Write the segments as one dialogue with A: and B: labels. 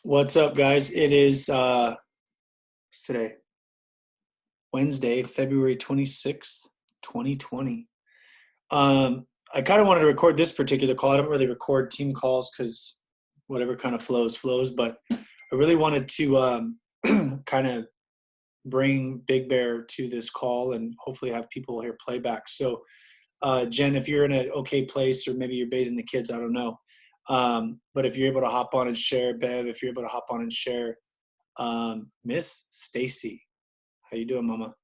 A: What's up, guys? It is what's today? Wednesday, February 26th, 2020. I kind of wanted to record this particular call. I don't really record team calls because whatever kind of flows, but I really wanted to kind of bring Big Bear to this call and hopefully have people hear playback. So, Jen, if you're in an okay place or maybe you're bathing the kids, I don't know. But if you're able to hop on and share, Bev, if you're able to hop on and share, Miss Stacy, how you doing, Mama?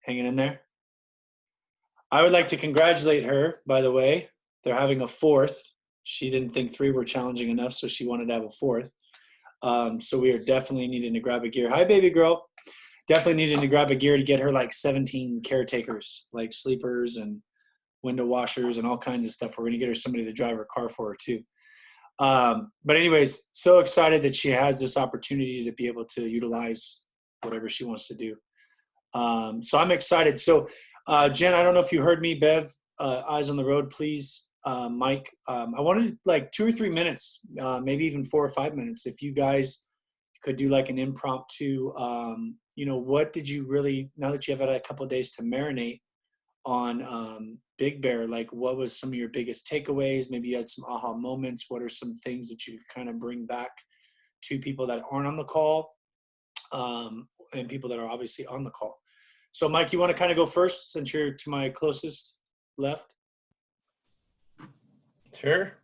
A: Hanging in there? I would like to congratulate her, by the way. They're having a fourth. She didn't think three were challenging enough, so she wanted to have a fourth. So we are definitely needing to grab a gear. Hi, baby girl. Definitely needing to grab a gear to get her like 17 caretakers, like sleepers and window washers and all kinds of stuff. We're going to get her somebody to drive her car for her too. But anyways, so excited that she has this opportunity to be able to utilize whatever she wants to do. So I'm excited. So, Jen, I don't know if you heard me, Bev, eyes on the road, please. Mike, I wanted like 2 or 3 minutes, maybe even 4 or 5 minutes. If you guys could do like an impromptu, what did you really, now that you have had a couple of days to marinate on Big Bear, like what was some of your biggest takeaways? Maybe you had some aha moments. What are some things that you could kind of bring back to people that aren't on the call, and people that are obviously on the call? So Mike, you want to kind of go first since you're to my closest left?
B: Sure.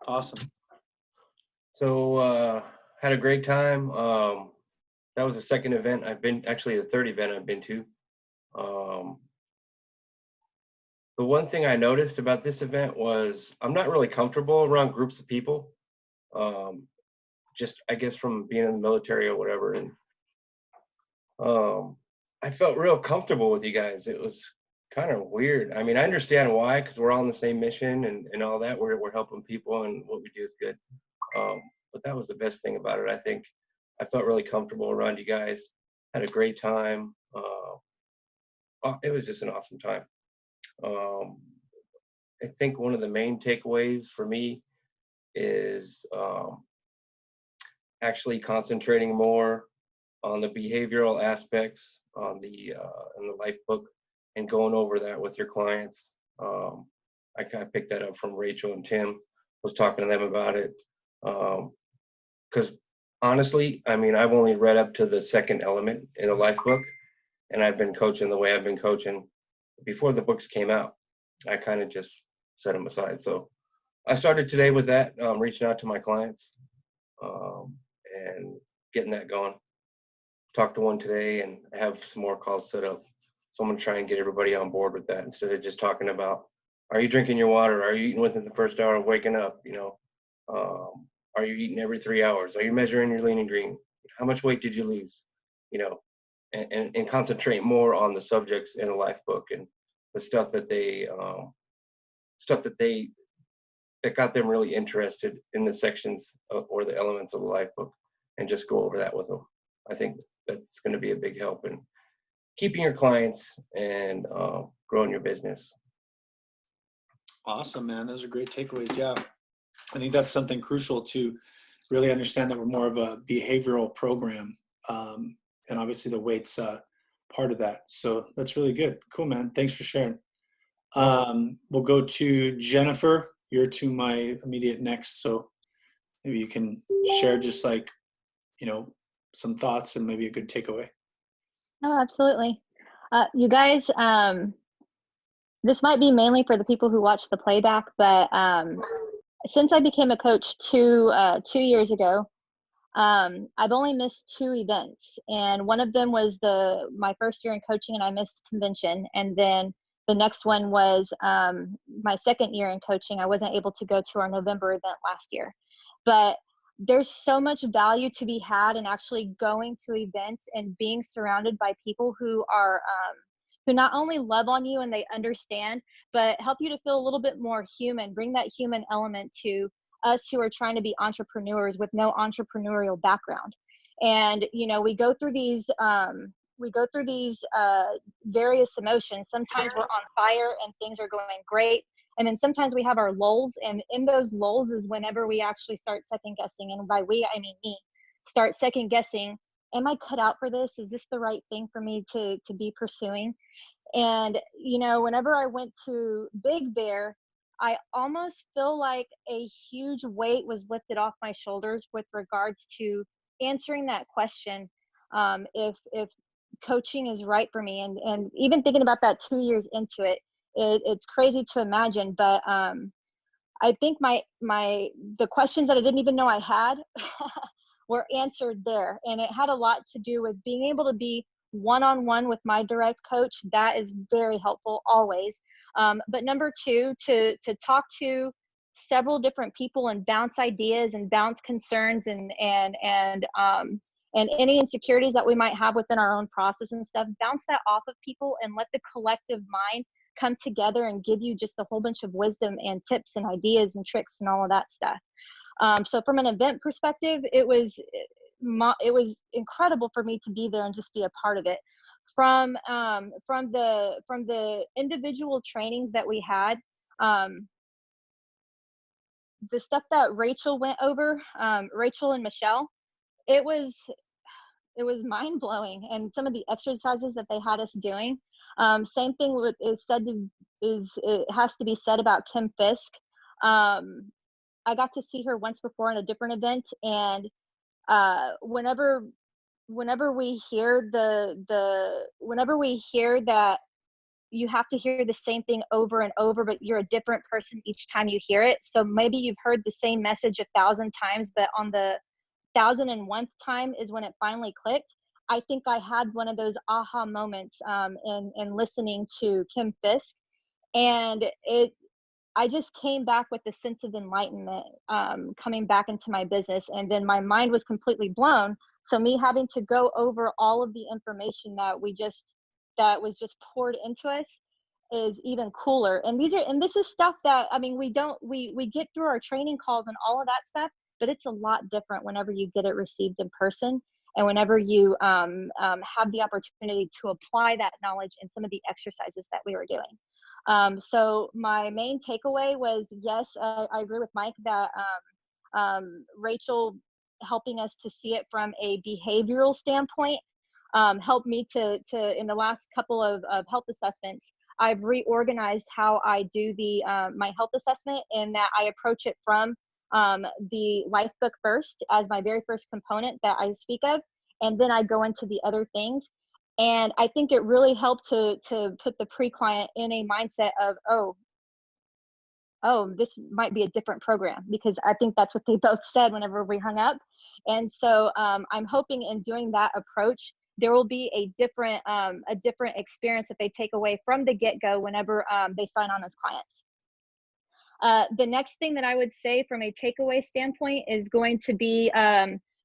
A: Awesome.
B: So had a great time. That was the second event the third event I've been to. The one thing I noticed about this event was I'm not really comfortable around groups of people. Just I guess from being in the military or whatever. And I felt real comfortable with you guys. It was kind of weird. I mean, I understand why, because we're all on the same mission and all that. We're helping people and what we do is good. But that was the best thing about it. I think I felt really comfortable around you guys. Had a great time. It was just an awesome time. I think one of the main takeaways for me is actually concentrating more on the behavioral aspects on the in the life book and going over that with your clients. I kind of picked that up from Rachel and Tim. Was talking to them about it because honestly, I mean, I've only read up to the second element in the life book, and I've been coaching the way I've been coaching before the books came out. I kind of just set them aside. So I started today with that, reaching out to my clients and getting that going. Talked to one today and have some more calls set up. So I'm going to try and get everybody on board with that instead of just talking about, are you drinking your water? Are you eating within the first hour of waking up? Are you eating every 3 hours? Are you measuring your lean and green? How much weight did you lose? And concentrate more on the subjects in the life book and the stuff that that got them really interested in the sections or the elements of the life book, and just go over that with them. I think that's going to be a big help in keeping your clients and growing your business.
A: Awesome, man. Those are great takeaways. Yeah. I think that's something crucial to really understand, that we're more of a behavioral program. And obviously the weight's part of that. So that's really good. Cool, man. Thanks for sharing. We'll go to Jennifer. You're to my immediate next. So maybe you can share just like, some thoughts and maybe a good takeaway.
C: Oh, absolutely. You guys, this might be mainly for the people who watch the playback, but since I became a coach 2 years ago, I've only missed 2 events, and one of them was my first year in coaching, and I missed convention, and then the next one was my second year in coaching. I wasn't able to go to our November event last year, but there's so much value to be had in actually going to events and being surrounded by people who are who not only love on you and they understand, but help you to feel a little bit more human, bring that human element to us who are trying to be entrepreneurs with no entrepreneurial background. And, we go through these various emotions. Sometimes we're on fire and things are going great. And then sometimes we have our lulls, and in those lulls is whenever we actually start second guessing. And by we, I mean me, start second guessing. Am I cut out for this? Is this the right thing for me to be pursuing? And, you know, whenever I went to Big Bear, I almost feel like a huge weight was lifted off my shoulders with regards to answering that question. If coaching is right for me, and even thinking about that 2 years into it, it's crazy to imagine, but I think the questions that I didn't even know I had were answered there. And it had a lot to do with being able to be one-on-one with my direct coach. That is very helpful always. But number two, to talk to several different people and bounce ideas and bounce concerns and any insecurities that we might have within our own process and stuff, bounce that off of people and let the collective mind come together and give you just a whole bunch of wisdom and tips and ideas and tricks and all of that stuff. So from an event perspective, it was incredible for me to be there and just be a part of it. From the individual trainings that we had, the stuff that Rachel went over, Rachel and Michelle, it was mind blowing. And some of the exercises that they had us doing. Same thing it has to be said about Kim Fisk. I got to see her once before in a different event, and whenever we hear whenever we hear that you have to hear the same thing over and over, but you're a different person each time you hear it. So maybe you've heard the same message 1,000 times, but on the 1,001th time is when it finally clicked. I think I had one of those aha moments in listening to Kim Fisk, and I just came back with a sense of enlightenment coming back into my business, and then my mind was completely blown. So me having to go over all of the information that was just poured into us is even cooler. And this is stuff that, I mean, we get through our training calls and all of that stuff, but it's a lot different whenever you get it received in person, and whenever you have the opportunity to apply that knowledge in some of the exercises that we were doing. So my main takeaway was, yes, I agree with Mike that Rachel helping us to see it from a behavioral standpoint helped me to in the last couple of health assessments, I've reorganized how I do my health assessment, in that I approach it from the life book first as my very first component that I speak of, and then I go into the other things. And I think it really helped to put the pre-client in a mindset of, oh, this might be a different program, because I think that's what they both said whenever we hung up. And so I'm hoping in doing that approach, there will be a different experience that they take away from the get-go whenever they sign on as clients. The next thing that I would say from a takeaway standpoint is going to be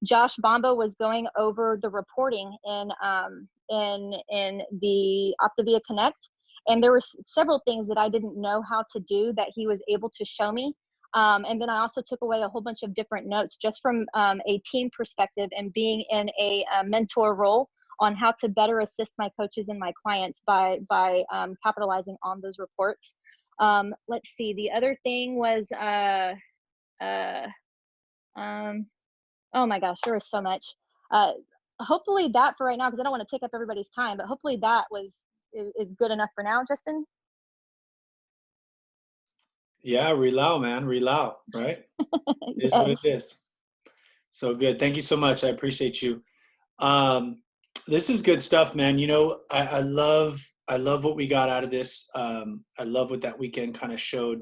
C: Josh Bomba was going over the reporting in the Optavia Connect, and there were several things that I didn't know how to do that he was able to show me. And then I also took away a whole bunch of different notes just from a team perspective and being in a mentor role on how to better assist my coaches and my clients by capitalizing on those reports. Let's see. The other thing was, oh my gosh, there was so much. Hopefully that for right now, because I don't want to take up everybody's time, but hopefully that is good enough for now, Justin.
A: Yeah, relow, man, relow, right? It is what it is. So good. Thank you so much. I appreciate you. This is good stuff, man. You know, I love what we got out of this. I love what that weekend kind of showed.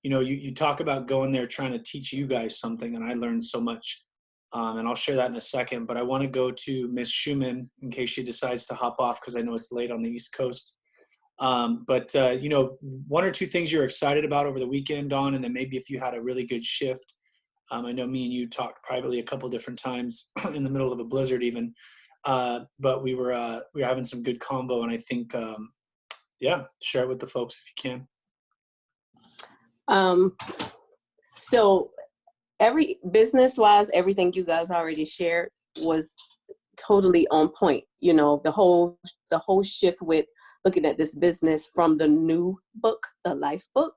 A: You know, you talk about going there trying to teach you guys something, and I learned so much. And I'll share that in a second. But I want to go to Miss Schumann in case she decides to hop off, because I know it's late on the East Coast. But you know, one or two things you're excited about over the weekend, Dawn, and then maybe if you had a really good shift. I know me and you talked privately a couple different times in the middle of a blizzard even. But we were having some good convo, and I think, yeah, share it with the folks if you
D: can. So every business-wise, everything you guys already shared was totally on point. You know, the whole shift with looking at this business from the new book, the life book,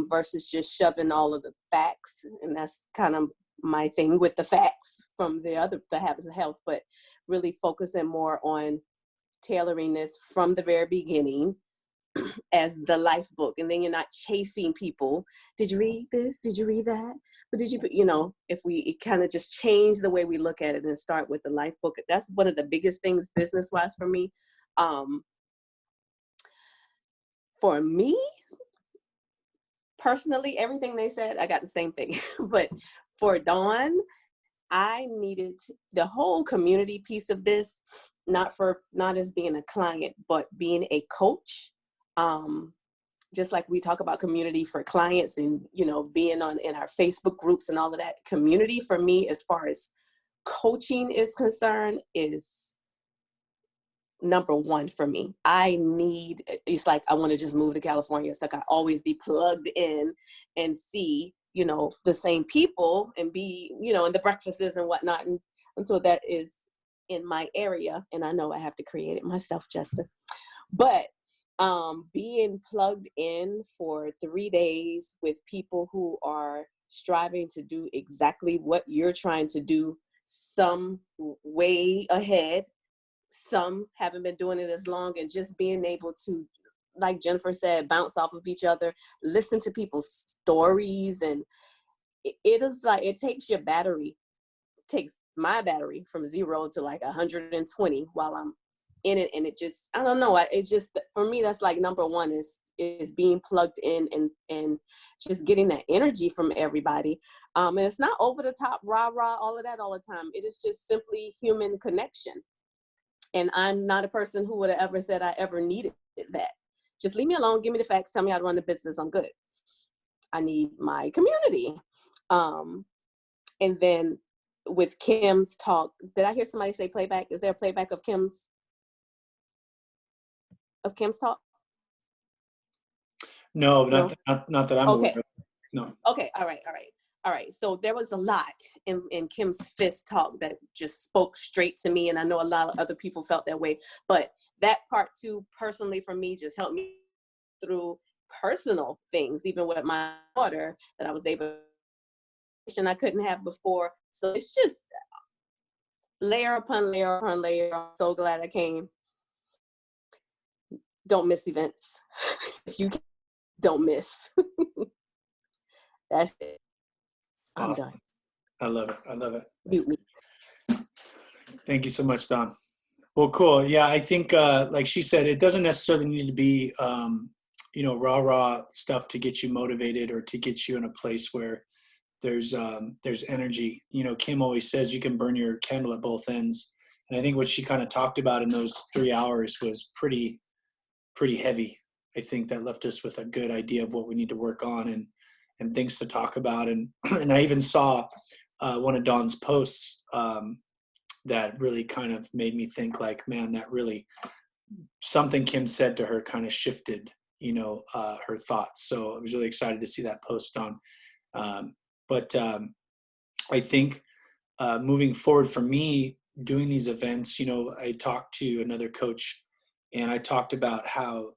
D: versus just shoving all of the facts. And that's kind of my thing with the facts from the habits of health, but really focusing more on tailoring this from the very beginning as the life book. And then you're not chasing people. Did you read this? Did you read that? But did you, if we kind of just change the way we look at it and start with the life book, that's one of the biggest things business-wise for me. For me, personally, everything they said, I got the same thing. But for Dawn, I needed the whole community piece of this, not as being a client, but being a coach. Just like we talk about community for clients and, being in our Facebook groups and all of that, community for me, as far as coaching is concerned, is number one for me. It's like, I want to just move to California. It's like I always be plugged in and see, the same people and be, in the breakfasts and whatnot. And so that is in my area. And I know I have to create it myself, Justin. But being plugged in for 3 days with people who are striving to do exactly what you're trying to do, some way ahead, some haven't been doing it as long, and just being able to, like Jennifer said, bounce off of each other, listen to people's stories. And it is like, it takes my battery from 0 to like 120 while I'm in it. And it just, I don't know, it's just, for me, that's like number one is being plugged in and just getting that energy from everybody. And it's not over the top, rah, all of that all the time. It is just simply human connection. And I'm not a person who would have ever said I ever needed that. Just leave me alone, give me the facts, tell me how to run the business, I'm good. I need my community. And then with Kim's talk, did I hear somebody say playback? Is there a playback of Kim's talk?
A: No, not that I'm aware of. No.
D: Okay, all right. So there was a lot in Kim's Fist talk that just spoke straight to me, and I know a lot of other people felt that way. But that part too, personally for me, just helped me through personal things, even with my daughter, that I was able to, and I couldn't have before. So it's just layer upon layer upon layer. I'm so glad I came. Don't miss events. If you don't miss. That's it. I'm
A: Awesome.
D: done.
A: I love it.
D: Mute me.
A: Thank you so much, Don. Well, cool. Yeah, I think, like she said, it doesn't necessarily need to be, rah stuff to get you motivated or to get you in a place where there's energy. Kim always says you can burn your candle at both ends. And I think what she kind of talked about in those 3 hours was pretty heavy. I think that left us with a good idea of what we need to work on and things to talk about. And I even saw one of Dawn's posts that really kind of made me think like, man, that really, something Kim said to her kind of shifted, her thoughts. So I was really excited to see that post, Dawn. But I think moving forward for me, doing these events, I talked to another coach and I talked about how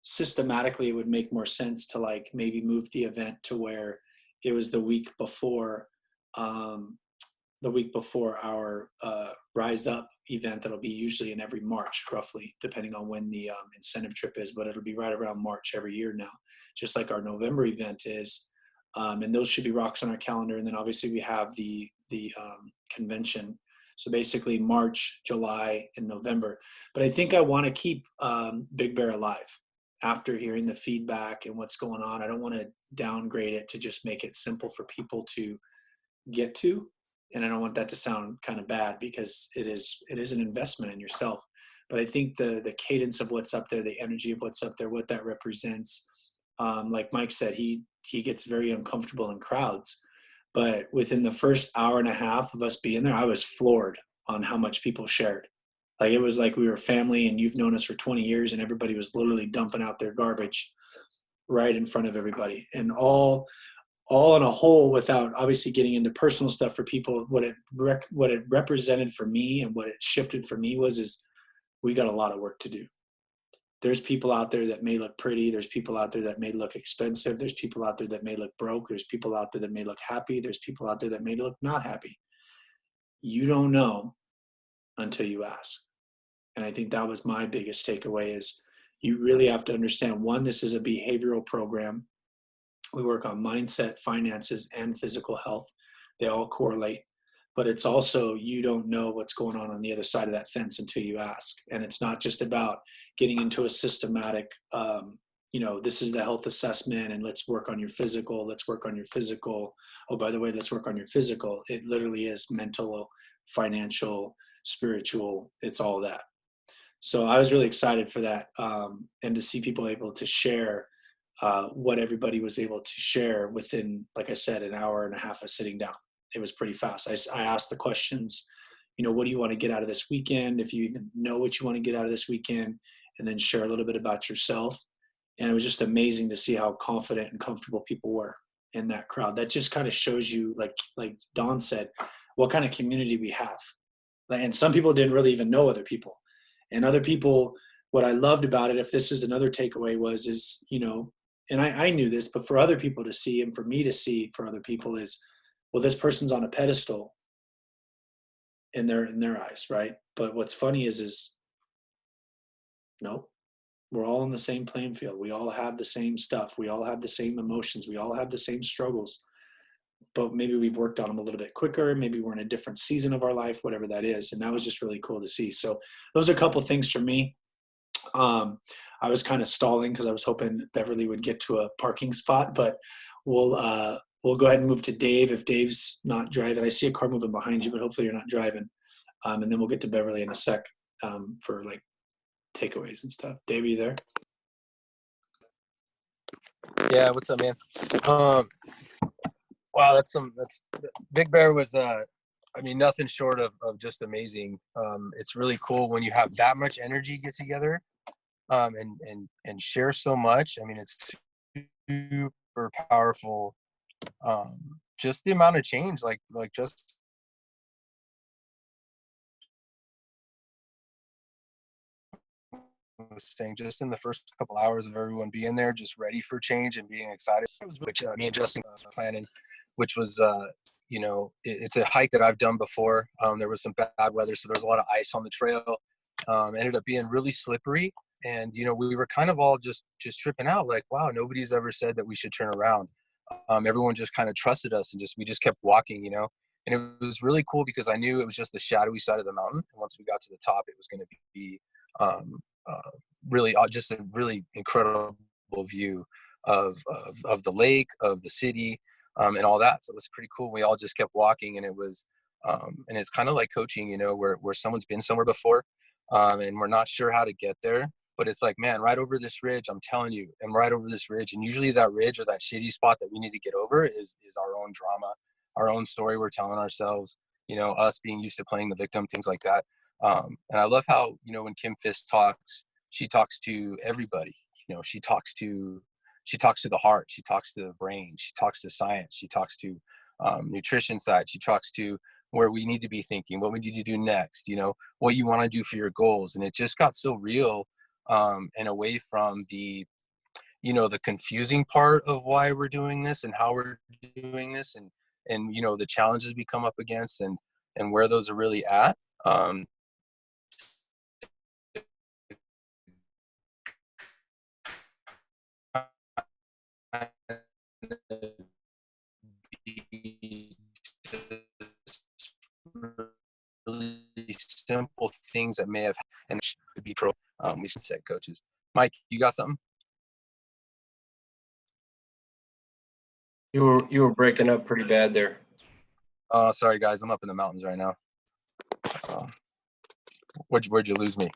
A: systematically it would make more sense to like maybe move the event to where it was the week before our Rise Up event. That'll be usually in every March, roughly, depending on when the incentive trip is, but it'll be right around March every year now, just like our November event is. And those should be rocks on our calendar. And then obviously we have the convention. So basically March, July, and November. But I think I want to keep Big Bear alive after hearing the feedback and what's going on. I don't want to downgrade it to just make it simple for people to get to. And I don't want that to sound kind of bad because it is an investment in yourself. But I think the cadence of what's up there, the energy of what's up there, what that represents, like Mike said, he gets very uncomfortable in crowds. But within the first hour and a half of us being there, I was floored on how much people shared. Like it was like we were family and you've known us for 20 years and everybody was literally dumping out their garbage right in front of everybody. And all in a whole, without obviously getting into personal stuff for people, what it represented for me and what it shifted for me is we got a lot of work to do. there's people out there that may look pretty. There's people out there that may look expensive. There's people out there that may look broke. There's people out there that may look happy. There's people out there that may look not happy. You don't know until you ask. And I think that was my biggest takeaway is you really have to understand, one, this is a behavioral program. We work on mindset, finances, and physical health. They all correlate. But it's also, you don't know what's going on the other side of that fence until you ask. And it's not just about getting into a systematic, this is the health assessment and let's work on your physical. Let's work on your physical. Oh, by the way, let's work on your physical. It literally is mental, financial, spiritual. It's all that. So I was really excited for that, and to see people able to share what everybody was able to share within, like I said, an hour and a half of sitting down. It was pretty fast. I asked the questions, what do you want to get out of this weekend? If you even know what you want to get out of this weekend, and then share a little bit about yourself. And it was just amazing to see how confident and comfortable people were in that crowd. That just kind of shows you, like Don said, what kind of community we have. And some people didn't really even know other people. And other people, what I loved about it, if this is another takeaway, and I knew this, but for other people to see and for me to see for other people is, well, this person's on a pedestal in their eyes, right? But what's funny is no, we're all on the same playing field. We all have the same stuff. We all have the same emotions. We all have the same struggles, but maybe we've worked on them a little bit quicker. Maybe we're in a different season of our life, whatever that is. And that was just really cool to see. So those are a couple things for me. I was kind of stalling because I was hoping Beverly would get to a parking spot, but we'll go ahead and move to Dave if Dave's not driving. I see a car moving behind you, but hopefully you're not driving. And then we'll get to Beverly in a sec for like takeaways and stuff. Dave, are you there?
E: Yeah, what's up, man? Wow, that's Big Bear was nothing short of just amazing. It's really cool when you have that much energy get together and share so much. I mean, it's super powerful. Just the amount of change, like just was saying, just in the first couple hours of everyone being there, just ready for change and being excited, which me and Justin planning, which was it's a hike that I've done before. There was some bad weather, so there was a lot of ice on the trail. Ended up being really slippery, and we were kind of all just tripping out, like, wow, nobody's ever said that we should turn around. Everyone just kind of trusted us, and we just kept walking, and it was really cool because I knew it was just the shadowy side of the mountain, and once we got to the top, it was going to be really just a really incredible view of the lake, of the city, and all that. So it was pretty cool. We all just kept walking, and it was and it's kind of like coaching, where someone's been somewhere before, and we're not sure how to get there, but it's like, man, right over this ridge, I'm telling you, and right over this ridge. And usually that ridge or that shitty spot that we need to get over is our own drama, our own story we're telling ourselves, us being used to playing the victim, things like that. And I love how, when Kim Fisk talks, she talks to everybody. She talks to the heart, she talks to the brain, she talks to science, she talks to nutrition side, she talks to where we need to be thinking, what we need to do next, what you want to do for your goals. And it just got so real, and away from the confusing part of why we're doing this and how we're doing this, and the challenges we come up against, and where those are really at. Really simple things that may have and could be we said coaches. Mike, you got something?
B: You were breaking up pretty bad there.
E: Oh, sorry guys, I'm up in the mountains right now. Where'd you lose me?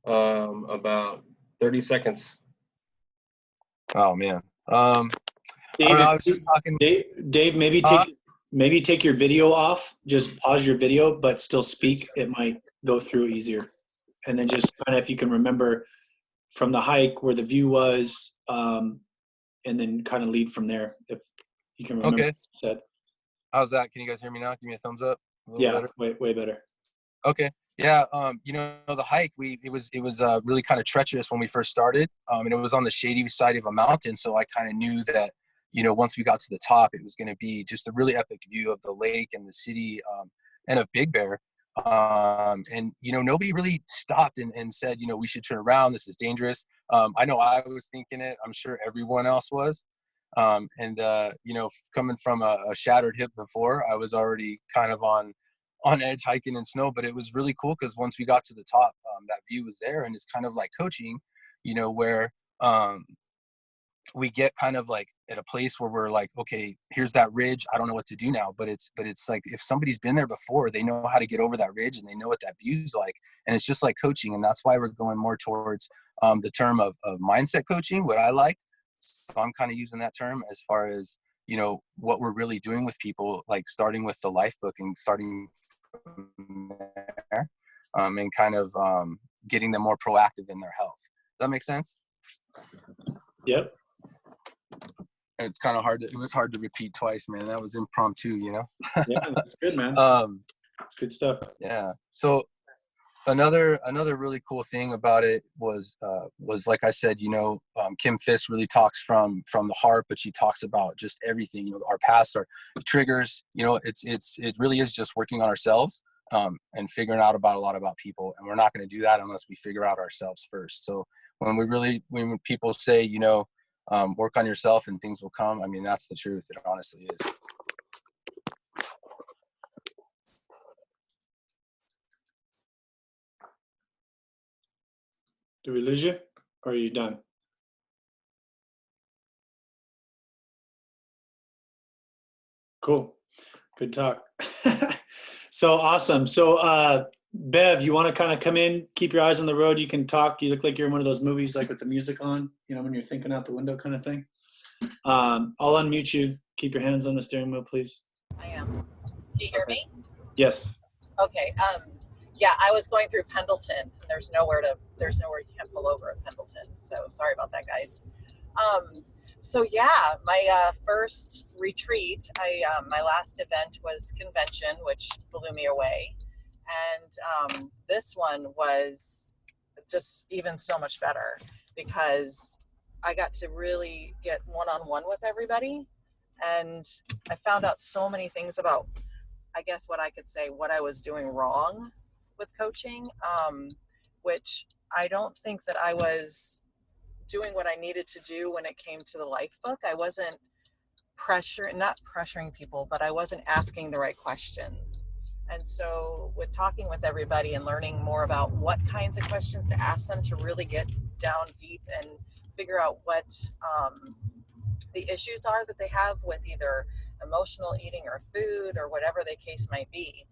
B: About 30 seconds.
E: Oh man.
A: Dave,
E: I was just talking.
A: Dave, maybe take your video off. Just pause your video, but still speak. It might go through easier. And then just kind of, if you can remember from the hike where the view was, and then kind of lead from there. If you can remember.
E: Okay.
A: What you said.
E: How's that? Can you guys hear me now? Give me a thumbs up.
A: Yeah, way better.
E: Okay. Yeah. The hike, it was really kind of treacherous when we first started. And it was on the shady side of a mountain. So I kind of knew that, once we got to the top, it was going to be just a really epic view of the lake and the city, and of Big Bear. And nobody really stopped and said, we should turn around. This is dangerous. I know I was thinking it. I'm sure everyone else was. Coming from a shattered hip before, I was already kind of on edge hiking in snow, but it was really cool because once we got to the top, that view was there. And it's kind of like coaching, where we get kind of like at a place where we're like, okay, here's that ridge. I don't know what to do now, but it's like, if somebody's been there before, they know how to get over that ridge and they know what that view's like. And it's just like coaching. And that's why we're going more towards the term of mindset coaching, what I like. So I'm kind of using that term as far as, what we're really doing with people, like starting with the life book and starting from there, and kind of getting them more proactive in their health. Does that make sense?
A: Yep.
E: It's kind of hard it was hard to repeat twice, man. That was impromptu,
A: Yeah, that's good, man. That's good stuff.
E: Yeah. So another really cool thing about it was like I said, Kim Fisk really talks from the heart, but she talks about just everything, our past, our triggers, it really is just working on ourselves, and figuring out a lot about people. And we're not going to do that unless we figure out ourselves first. So when people say, work on yourself and things will come, I mean, that's the truth. It honestly is.
A: Do we lose you, or are you done? Cool. Good talk. So awesome. So Bev, you want to kind of come in, keep your eyes on the road, you can talk. You look like you're in one of those movies like with the music on, when you're thinking out the window kind of thing. I'll unmute you. Keep your hands on the steering wheel, please.
F: I am. Can you hear me?
A: Yes.
F: Okay. Yeah, I was going through Pendleton, and there's nowhere you can pull over at Pendleton. So sorry about that, guys. So yeah, my first retreat, my last event was convention, which blew me away. And this one was just even so much better because I got to really get one-on-one with everybody. And I found out so many things about, I guess what I could say, what I was doing wrong with coaching, which I don't think that I was doing what I needed to do when it came to the life book. I wasn't not pressuring people, but I wasn't asking the right questions. And so with talking with everybody and learning more about what kinds of questions to ask them to really get down deep and figure out what the issues are that they have with either emotional eating or food or whatever the case might be,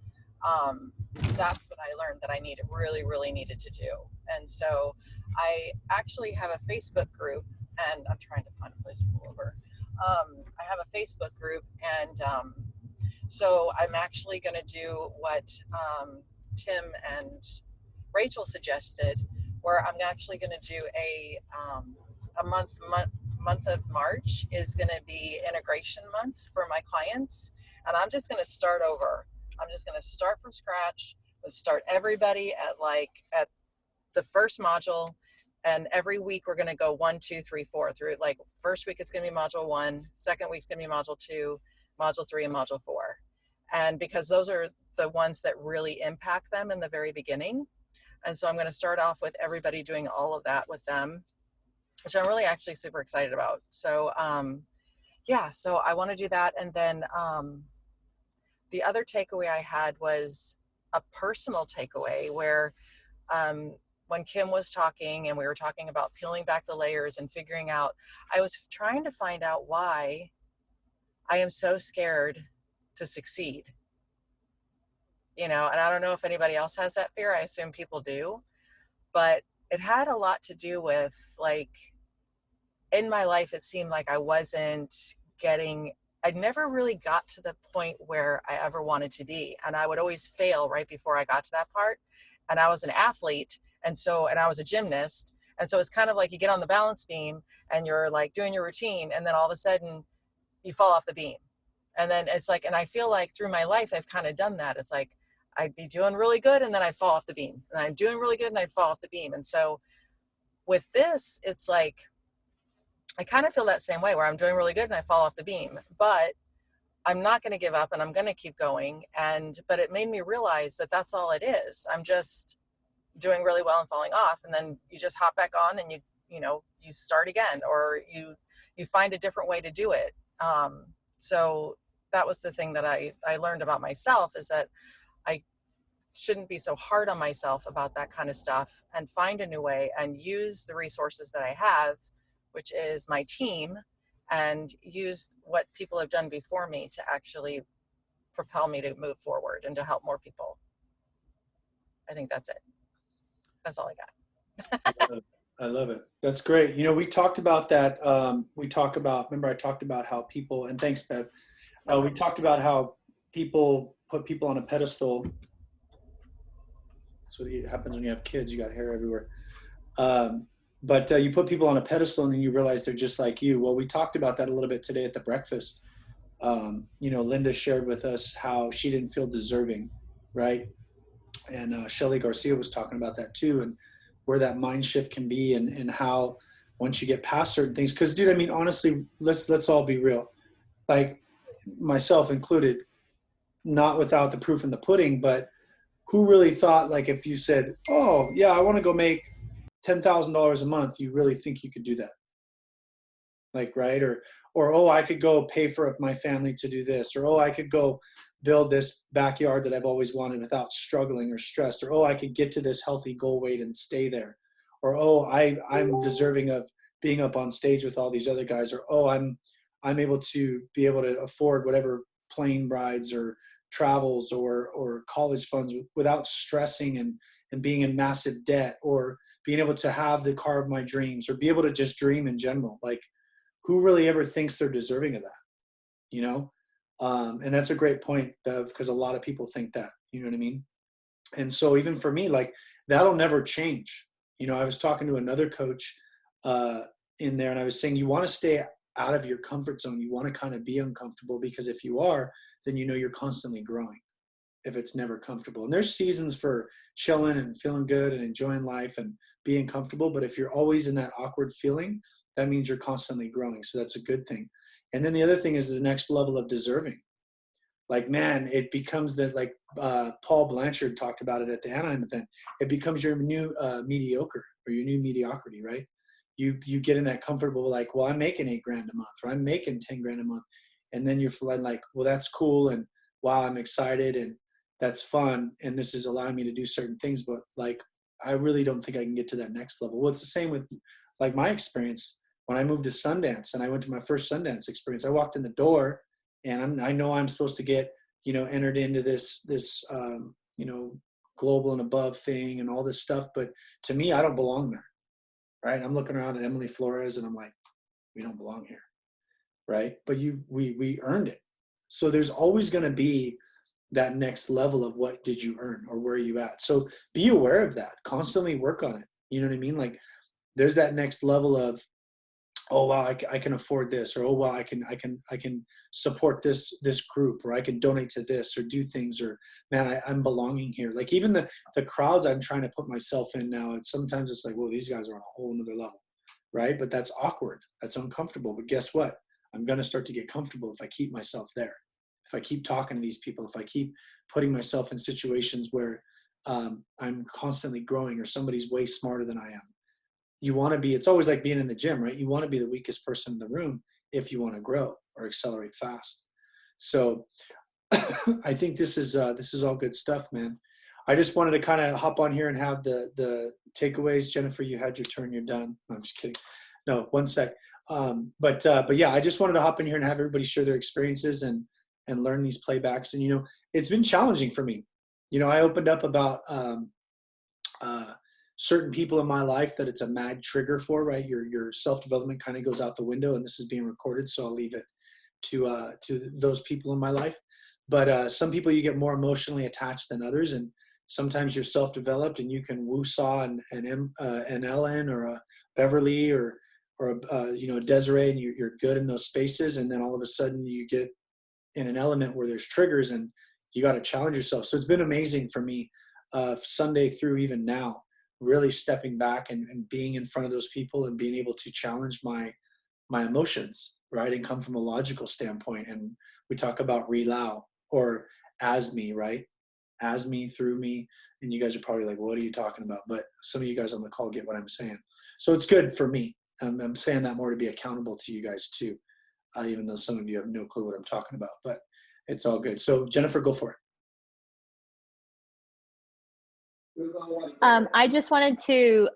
F: that's what I learned that I really needed to do. And so I actually have a Facebook group, and I'm trying to find a place to pull over. I have a Facebook group, and so I'm actually going to do what Tim and Rachel suggested, where I'm actually going to do a month of March is going to be integration month for my clients, and I'm just going to start over. I'm just going to start from scratch. Let's start everybody at the first module, and every week we're going to go 1, 2, 3, 4 through. Like first week it's going to be module 1, second week's going to be module 2, module 3, and module 4. And because those are the ones that really impact them in the very beginning. And so I'm going to start off with everybody doing all of that with them, which I'm really actually super excited about. So yeah, so I want to do that. And then the other takeaway I had was a personal takeaway where when Kim was talking and we were talking about peeling back the layers and figuring out, I was trying to find out why I am so scared to succeed. And I don't know if anybody else has that fear. I assume people do, but it had a lot to do with, like, in my life, it seemed like I never really got to the point where I ever wanted to be. And I would always fail right before I got to that part. And I was an athlete. And I was a gymnast. And so it's kind of like you get on the balance beam and you're like doing your routine. And then all of a sudden you fall off the beam. And then it's like, and I feel like through my life, I've kind of done that. It's like, I'd be doing really good and then I'd fall off the beam, and I'm doing really good and I'd fall off the beam. And so with this, it's like, I kind of feel that same way where I'm doing really good and I fall off the beam, but I'm not going to give up and I'm going to keep going. But it made me realize that that's all it is. I'm just doing really well and falling off. And then you just hop back on and you start again, or you find a different way to do it. So that was the thing that I learned about myself, is that I shouldn't be so hard on myself about that kind of stuff, and find a new way and use the resources that I have, which is my team, and use what people have done before me to actually propel me to move forward and to help more people. I think that's it. That's all I got.
A: I love it. That's great. You know, we talked about that. Remember I talked about how people, and thanks, Bev. We talked about how people put people on a pedestal. That's what happens when you have kids. You got hair everywhere. But you put people on a pedestal and then you realize they're just like you. Well, we talked about that a little bit today at the breakfast. You know, Linda shared with us how she didn't feel deserving, right? And Shelly Garcia was talking about that too, and where that mind shift can be, and how once you get past certain things, because dude, I mean, honestly, let's all be real, like myself included, not without the proof in the pudding, but who really thought, like, if you said, oh yeah, I want to go make $10,000 a month, you really think you could do that? Like, right? Or oh, I could go pay for my family to do this, or oh, I could go build this backyard that I've always wanted without struggling or stressed, or oh, I could get to this healthy goal weight and stay there, or oh, I'm deserving of being up on stage with all these other guys, or oh, I'm able to afford whatever plane rides or travels or college funds without stressing and being in massive debt, or being able to have the car of my dreams, or be able to just dream in general. Like, who really ever thinks they're deserving of that, you know? And that's a great point, Bev, because a lot of people think that, you know what I mean? And so even for me, like, that'll never change. You know, I was talking to another coach in there, and I was saying, you want to stay out of your comfort zone. You want to kind of be uncomfortable, because if you are, then you know you're constantly growing if it's never comfortable. And there's seasons for chilling and feeling good and enjoying life and being comfortable. But if you're always in that awkward feeling, that means you're constantly growing. So that's a good thing. And then the other thing is the next level of deserving. Like, man, it becomes that, like Paul Blanchard talked about it at the Anaheim event. It becomes your new mediocre, or your new mediocrity, right? You get in that comfortable, like, well, I'm making $8,000 a month, or I'm making $10,000 a month. And then you're feeling like, well, that's cool. And wow, I'm excited. And that's fun. And this is allowing me to do certain things. But like, I really don't think I can get to that next level. Well, it's the same with like my experience. When I moved to Sundance and I went to my first Sundance experience, I walked in the door and I know I'm supposed to get, you know, entered into this you know, global and above thing and all this stuff. But to me, I don't belong there. Right. I'm looking around at Emily Flores and I'm like, we don't belong here. Right. But we earned it. So there's always going to be that next level of what did you earn, or where are you at? So be aware of that, constantly work on it. You know what I mean? Like, there's that next level of, oh wow, I can afford this, or oh wow, I can support this group, or I can donate to this, or do things, or man, I'm belonging here. Like, even the crowds I'm trying to put myself in now, sometimes it's like, well, these guys are on a whole nother level, right? But that's awkward, that's uncomfortable. But guess what? I'm gonna start to get comfortable if I keep myself there. If I keep talking to these people, if I keep putting myself in situations where I'm constantly growing, or somebody's way smarter than I am. You want to be, it's always like being in the gym, right? You want to be the weakest person in the room if you want to grow or accelerate fast. So I think this is all good stuff, man. I just wanted to kind of hop on here and have the takeaways. Jennifer, you had your turn, you're done. No, I'm just kidding. No, one sec. But yeah, I just wanted to hop in here and have everybody share their experiences and learn these playbacks. And, you know, it's been challenging for me. You know, I opened up about certain people in my life that it's a mad trigger for, right? Your self-development kind of goes out the window, and this is being recorded, so I'll leave it to those people in my life. But some people you get more emotionally attached than others, and sometimes you're self-developed and you can woo-saw an Ellen or a Beverly or you know, Desiree, and you're good in those spaces, and then all of a sudden you get in an element where there's triggers and you got to challenge yourself. So it's been amazing for me, Sunday through even now, really stepping back and being in front of those people and being able to challenge my emotions, right? And come from a logical standpoint. And we talk about relau or as me, right? As me, through me. And you guys are probably like, what are you talking about? But some of you guys on the call get what I'm saying. So it's good for me. I'm saying that more to be accountable to you guys too, even though some of you have no clue what I'm talking about, but it's all good. So Jennifer, go for it.
C: I just wanted to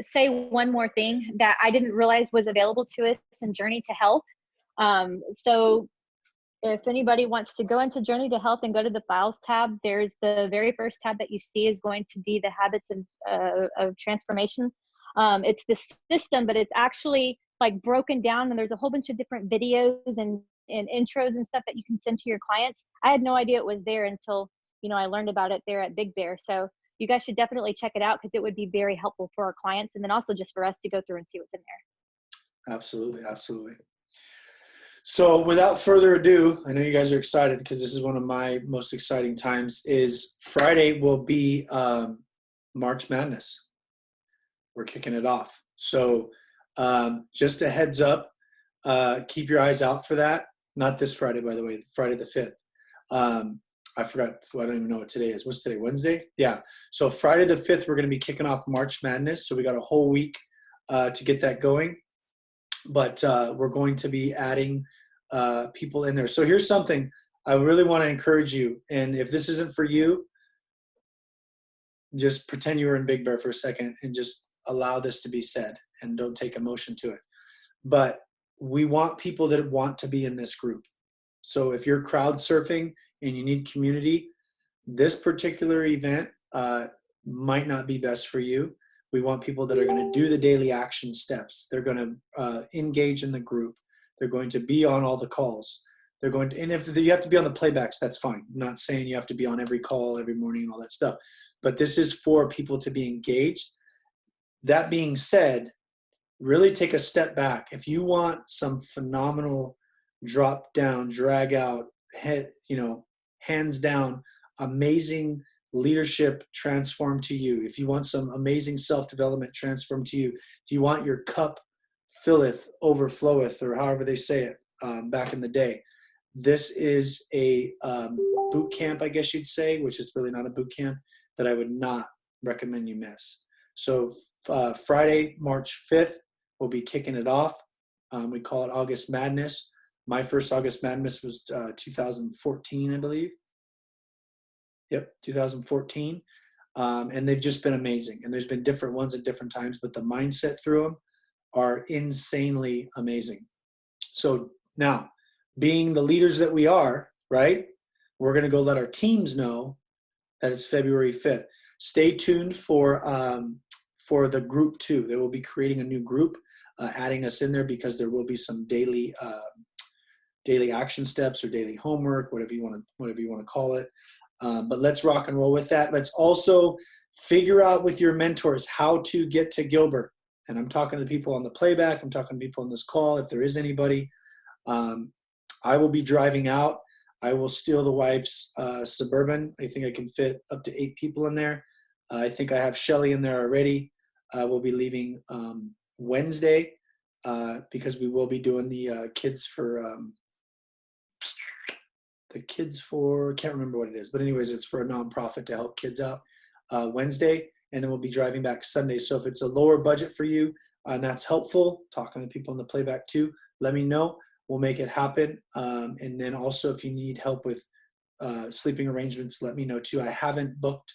C: say one more thing that I didn't realize was available to us in Journey to Health. So if anybody wants to go into Journey to Health and go to the Files tab, there's the very first tab that you see is going to be the Habits of Transformation. It's the system, but it's actually like broken down, and there's a whole bunch of different videos and intros and stuff that you can send to your clients. I had no idea it was there until, you know, I learned about it there at Big Bear. So you guys should definitely check it out because it would be very helpful for our clients, and then also just for us to go through and see what's in there.
A: Absolutely, absolutely. So without further ado, I know you guys are excited because this is one of my most exciting times. Is Friday will be March Madness. We're kicking it off. So just a heads up, keep your eyes out for that. Not this Friday, by the way, Friday the 5th. I forgot, I don't even know what today is. What's today, Wednesday? Yeah. So Friday the 5th, we're going to be kicking off March Madness. So we got a whole week to get that going. But we're going to be adding people in there. So here's something I really want to encourage you. And if this isn't for you, just pretend you were in Big Bear for a second and just allow this to be said and don't take emotion to it. But we want people that want to be in this group. So if you're crowd surfing and you need community, this particular event might not be best for you. We want people that are going to do the daily action steps. They're going to engage in the group. They're going to be on all the calls. They're going to, and if you have to be on the playbacks, that's fine. I'm not saying you have to be on every call every morning and all that stuff, but this is for people to be engaged. That being said, really take a step back. If you want some phenomenal drop down, drag out, head, hands down, amazing leadership transformed to you, if you want some amazing self-development transformed to you, if you want your cup filleth, overfloweth, or however they say it back in the day, this is a boot camp, I guess you'd say, which is really not a boot camp, that I would not recommend you miss. So Friday, March 5th, we'll be kicking it off. We call it August Madness. My first August Madness was 2014, I believe. Yep, 2014. And they've just been amazing. And there's been different ones at different times, but the mindset through them are insanely amazing. So now, being the leaders that we are, right, we're going to go let our teams know that it's February 5th. Stay tuned for the group too. They will be creating a new group, adding us in there because there will be some daily action steps or daily homework, whatever you want to call it. But let's rock and roll with that. Let's also figure out with your mentors how to get to Gilbert. And I'm talking to people on the playback. I'm talking to people on this call. If there is anybody, I will be driving out. I will steal the wife's Suburban. I think I can fit up to 8 people in there. I think I have Shelly in there already. We'll be leaving Wednesday because we will be doing the kids for can't remember what it is, but anyways, it's for a nonprofit to help kids out Wednesday, and then we'll be driving back Sunday. So if it's a lower budget for you and that's helpful, talking to people in the playback too, let me know. We'll make it happen. And then also if you need help with sleeping arrangements, let me know too. I haven't booked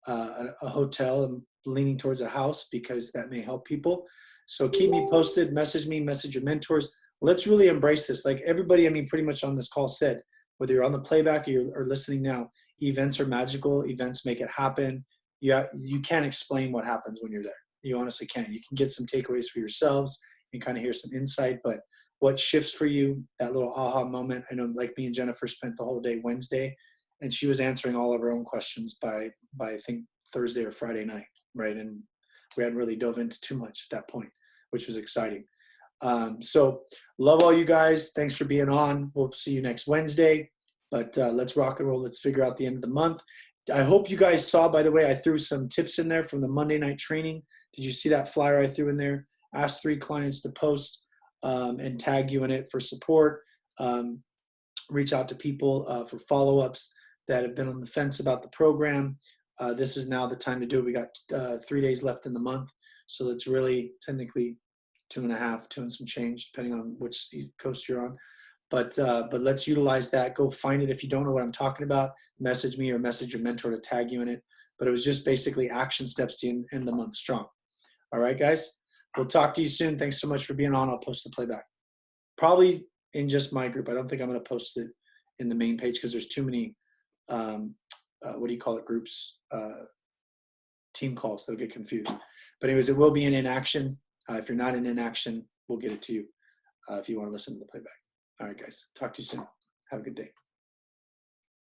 A: a hotel. I'm leaning towards a house because that may help people. So keep me posted, message me, message your mentors. Let's really embrace this. Like everybody, pretty much on this call said, whether you're on the playback or you're listening now, events are magical. Events make it happen. You can't explain what happens when you're there. You honestly can't. You can get some takeaways for yourselves and kind of hear some insight, but what shifts for you, that little aha moment. I know like me and Jennifer spent the whole day Wednesday, and she was answering all of her own questions by I think Thursday or Friday night, right? And we hadn't really dove into too much at that point, which was exciting. So love all you guys. Thanks for being on. We'll see you next Wednesday. But let's rock and roll. Let's figure out the end of the month. I hope you guys saw, by the way, I threw some tips in there from the Monday night training. Did you see that flyer I threw in there? Ask 3 clients to post and tag you in it for support. Reach out to people for follow-ups that have been on the fence about the program. This is now the time to do it. We got 3 days left in the month. So it's really technically 2.5, 2 and some change, depending on which coast you're on. But let's utilize that. Go find it. If you don't know what I'm talking about, message me or message your mentor to tag you in it. But it was just basically action steps to end the month strong. All right, guys. We'll talk to you soon. Thanks so much for being on. I'll post the playback. Probably in just my group. I don't think I'm going to post it in the main page because there's too many, what do you call it, groups, team calls. They'll get confused. But anyways, it will be in inaction. If you're not in inaction, we'll get it to you if you want to listen to the playback. All right, guys. Talk to you soon. Have a good day.